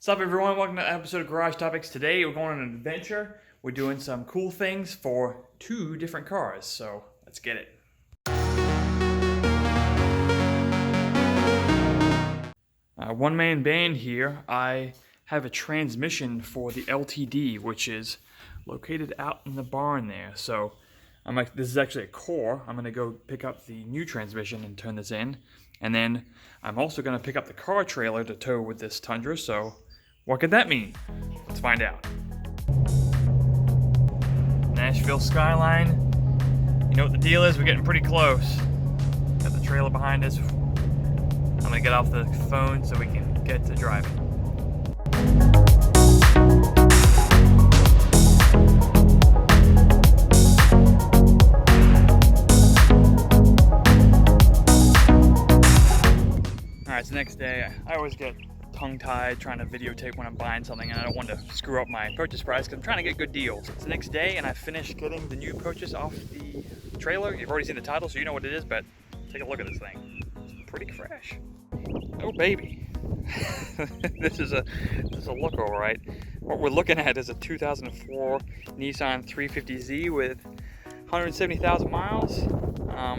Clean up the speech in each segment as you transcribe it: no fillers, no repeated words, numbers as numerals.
What's up, everyone? Welcome to an episode of Garage Topics. Today we're going on an adventure. We're doing some cool things for two different cars, so let's get it. One-man band here. I have a transmission for the LTD, which is located out in the barn there. So this is actually a core. I'm going to go pick up the new transmission and turn this in. And then I'm also going to pick up the car trailer to tow with this Tundra, so what could that mean? Let's find out. Nashville skyline. You know what the deal is? We're getting pretty close. Got the trailer behind us. I'm gonna get off the phone so we can get to driving. Alright, it's the next day. I always get tongue-tied trying to videotape when I'm buying something, and I don't want to screw up my purchase price because I'm trying to get good deals. It's the next day and I finished getting the new purchase off the trailer. You've already seen the title, so you know what it is, but take a look at this thing. It's pretty fresh. Oh baby. This is a look, all right. What we're looking at is a 2004 Nissan 350Z with 170,000 miles.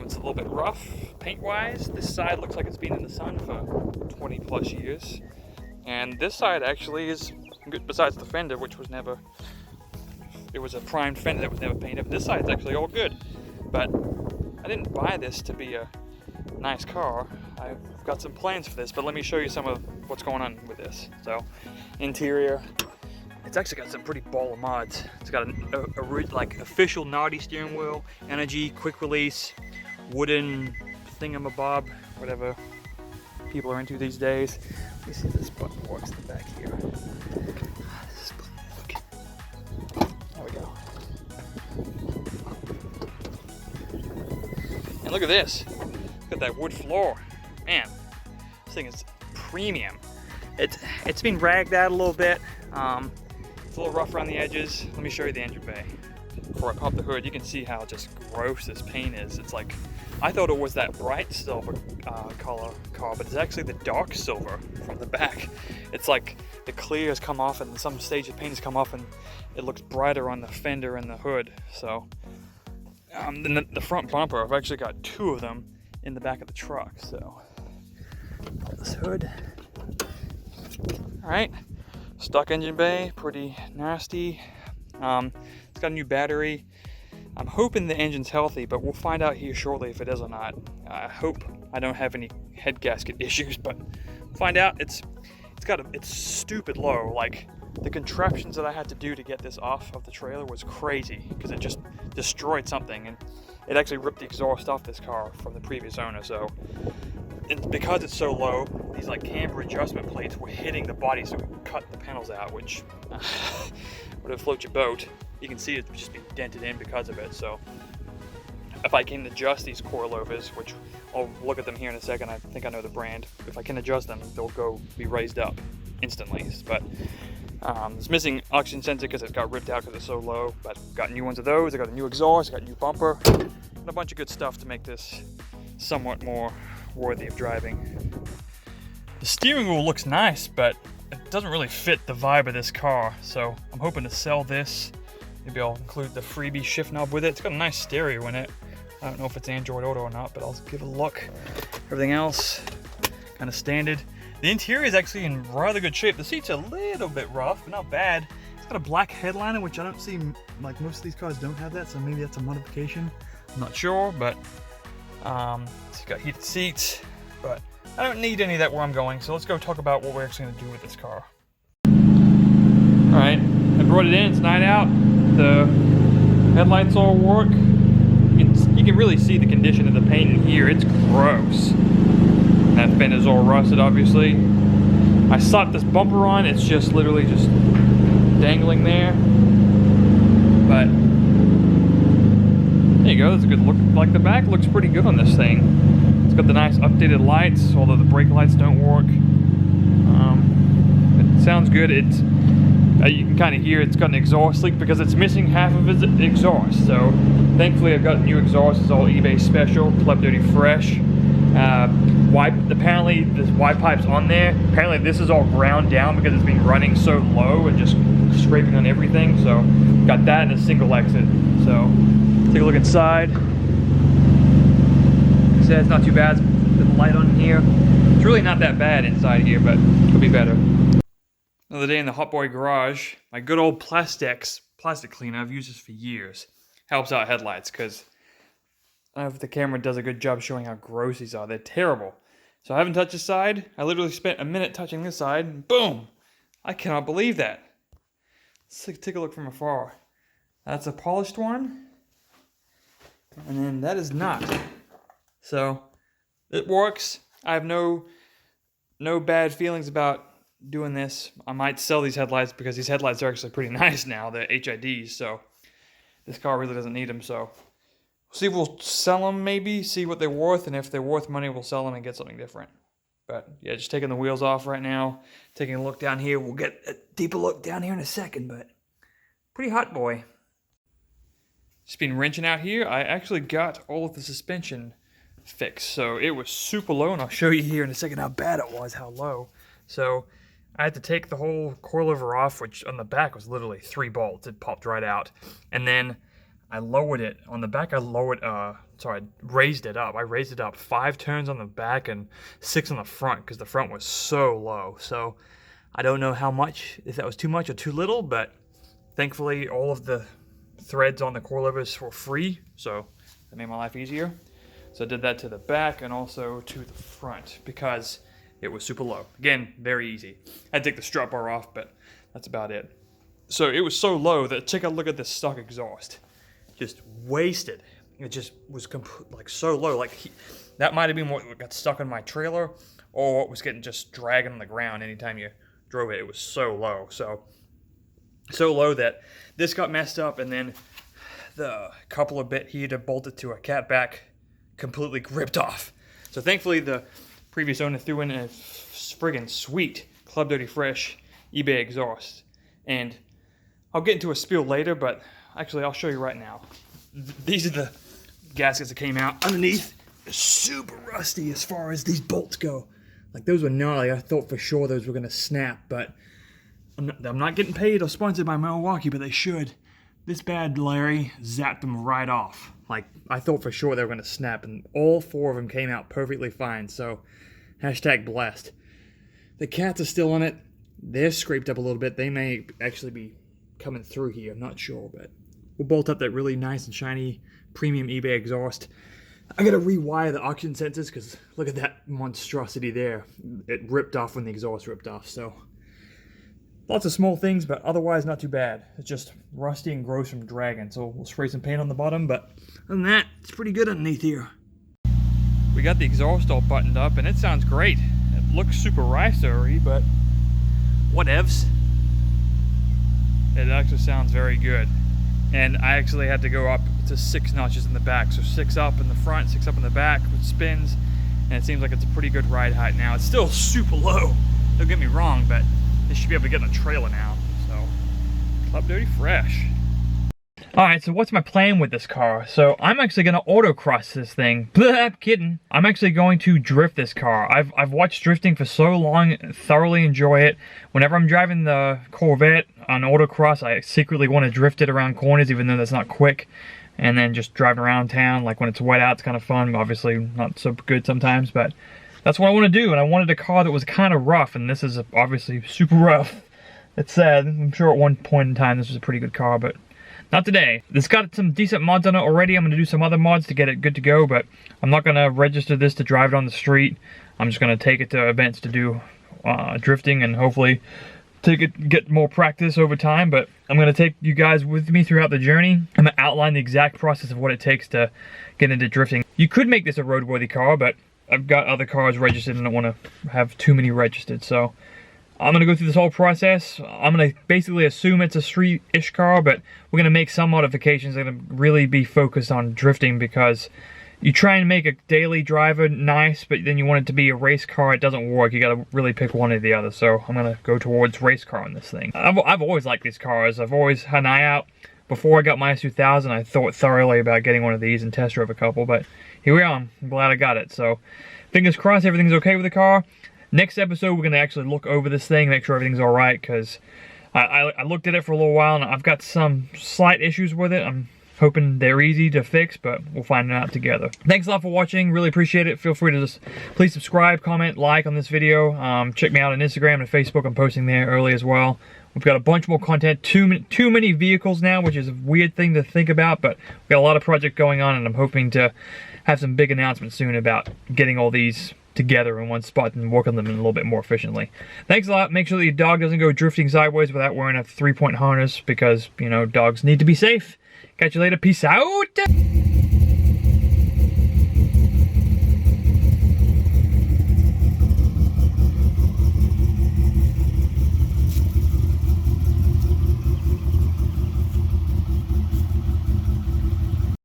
It's a little bit rough paint-wise. This side looks like it's been in the sun for 20 plus years. And this side actually is good, besides the fender, which was never, it was a primed fender that was never painted. But this side's actually all good. But I didn't buy this to be a nice car. I've got some plans for this, but let me show you some of what's going on with this. So, interior, it's actually got some pretty baller mods. It's got a like official naughty steering wheel, energy, quick release, wooden thingamabob, whatever people are into these days. Let me see if this button works in the back here. There we go. And look at this. Look at that wood floor. Man, this thing is premium. It's been ragged out a little bit. It's a little rough around the edges. Let me show you the engine bay. Before I pop the hood, you can see how just gross this paint is. It's like, I thought it was that bright silver color car, but it's actually the dark silver from the back. It's like the clear has come off and some stage of paint has come off and it looks brighter on the fender and the hood. So, the front bumper, I've actually got two of them in the back of the truck. So, this hood. All right. Stock engine bay, pretty nasty. It's got a new battery. I'm hoping the engine's healthy, but we'll find out here shortly if it is or not. I hope I don't have any head gasket issues, but find out. It's stupid low. Like, the contraptions that I had to do to get this off of the trailer was crazy because it just destroyed something, and it actually ripped the exhaust off this car from the previous owner. So, because it's so low, these like camber adjustment plates were hitting the body, so we cut the panels out, which would have float your boat. You can see it's just been dented in because of it. So if I can adjust these coilovers, which I'll look at them here in a second, I think I know the brand. If I can adjust them, they'll be raised up instantly. But it's missing oxygen sensor because it got ripped out because it's so low. But got new ones of those. I got a new exhaust. I got a new bumper, and a bunch of good stuff to make this somewhat more worthy of driving. The steering wheel looks nice, but it doesn't really fit the vibe of this car, so I'm hoping to sell this. Maybe I'll include the freebie shift knob with it. It's got a nice stereo in it. I don't know if it's Android Auto or not, but I'll give it a look. Everything else, kind of standard. The interior is actually in rather good shape. The seats are a little bit rough, but not bad. It's got a black headliner, which I don't see, like most of these cars don't have that, so maybe that's a modification. I'm not sure, but it's got heated seats, but I don't need any of that where I'm going, so let's go talk about what we're actually going to do with this car. Alright, I brought it in, it's night out, the headlights all work. You can really see the condition of the paint in here, it's gross. That fender's all rusted, obviously. I slapped this bumper on, it's just literally just dangling there. But there you go, that's a good look. Like, the back looks pretty good on this thing. It's got the nice updated lights, although the brake lights don't work. It sounds good. It's you can kind of hear it's got an exhaust leak because it's missing half of its exhaust. So thankfully I've got new exhaust. It's all eBay special, Club Duty Fresh. apparently this Y pipe's on there. Apparently this is all ground down because it's been running so low and just scraping on everything. So got that and a single exit. So take a look inside. Like I said, it's not too bad. The light on here. It's really not that bad inside here, but could be better. Another day in the Hotboy garage. My good old plastic cleaner. I've used this for years. Helps out headlights because I don't know if the camera does a good job showing how gross these are. They're terrible. So I haven't touched this side. I literally spent a minute touching this side, and boom! I cannot believe that. Let's take a look from afar. That's a polished one, and then that is not. So it works. I have no bad feelings about doing this. I might sell these headlights because these headlights are actually pretty nice now. They're HIDs, so this car really doesn't need them. So see if we'll sell them maybe, see what they're worth, and if they're worth money, we'll sell them and get something different. But yeah, just taking the wheels off right now, taking a look down here. We'll get a deeper look down here in a second, but pretty hot boy. Just been wrenching out here. I actually got all of the suspension fixed, so it was super low, and I'll show you here in a second how bad it was, how low. So I had to take the whole coilover off, which on the back was literally 3 bolts. It popped right out, and then I lowered it on the back. I raised it up. I raised it up 5 turns on the back and 6 on the front because the front was so low. So I don't know how much, if that was too much or too little, but thankfully all of the threads on the coilovers were free, so that made my life easier. So I did that to the back and also to the front because it was super low. Again, very easy. I had to take the strut bar off, but that's about it. So it was so low that take a look at this stock exhaust. Just wasted. It just was like so low. Like that might have been what got stuck in my trailer, or what was getting just dragging on the ground anytime you drove it. It was so low. So low that this got messed up, and then the coupler bit here to bolt it to a cat back completely ripped off. So thankfully the previous owner threw in a friggin' sweet Club Dirty Fresh eBay exhaust. And I'll get into a spiel later, but actually I'll show you right now. These are the gaskets that came out underneath. They're super rusty as far as these bolts go. Like those were gnarly. I thought for sure those were gonna snap, but I'm not getting paid or sponsored by Milwaukee, but they should. This bad Larry zapped them right off. Like I thought for sure they were gonna snap, and all 4 of them came out perfectly fine. So hashtag blessed. The cats are still on it. They're scraped up a little bit. They may actually be coming through here. I'm not sure, but we'll bolt up that really nice and shiny premium eBay exhaust. I gotta rewire the oxygen sensors because look at that monstrosity there. It ripped off when the exhaust ripped off. So lots of small things, but otherwise not too bad. It's just rusty and gross from dragging. So we'll spray some paint on the bottom, but other than that, it's pretty good underneath here. We got the exhaust all buttoned up, and it sounds great. It looks super ricery, but whatevs. It actually sounds very good. And I actually had to go up to 6 notches in the back. So 6 up in the front, 6 up in the back, which spins. And it seems like it's a pretty good ride height now. It's still super low, don't get me wrong, but this should be able to get in a trailer now. So, Club Dirty Fresh. Alright, so what's my plan with this car? So I'm actually going to autocross this thing. Blah, kidding. I'm actually going to drift this car. I've watched drifting for so long, thoroughly enjoy it. Whenever I'm driving the Corvette on autocross, I secretly want to drift it around corners, even though that's not quick. And then just driving around town, like when it's wet out, it's kind of fun. Obviously not so good sometimes, but that's what I want to do. And I wanted a car that was kind of rough, and this is obviously super rough. It's sad. I'm sure at one point in time this was a pretty good car, but not today. It's got some decent mods on it already. I'm going to do some other mods to get it good to go, but I'm not going to register this to drive it on the street. I'm just going to take it to events to do drifting and hopefully get more practice over time. But I'm going to take you guys with me throughout the journey. I'm going to outline the exact process of what it takes to get into drifting. You could make this a roadworthy car, but I've got other cars registered and I don't want to have too many registered. So I'm going to go through this whole process. I'm going to basically assume it's a street-ish car, but we're going to make some modifications that are going to really be focused on drifting, because you try and make a daily driver nice, but then you want it to be a race car. It doesn't work. You got to really pick one or the other. So I'm going to go towards race car on this thing. I've always liked these cars. I've always had an eye out before I got my S2000, I thought thoroughly about getting one of these and test drove a couple, but here we are. I'm glad I got it. So fingers crossed everything's okay with the car. Next episode, we're gonna actually look over this thing, make sure everything's all right, because I looked at it for a little while and I've got some slight issues with it. I'm hoping they're easy to fix, but we'll find it out together. Thanks a lot for watching. Really appreciate it. Feel free to just please subscribe, comment, like on this video. Check me out on Instagram and Facebook. I'm posting there early as well. We've got a bunch more content. Too many vehicles now, which is a weird thing to think about, but we've got a lot of project going on, and I'm hoping to have some big announcements soon about getting all these together in one spot and work on them a little bit more efficiently. Thanks a lot. Make sure that your dog doesn't go drifting sideways without wearing a 3-point harness, because, you know, dogs need to be safe. Catch you later. Peace out.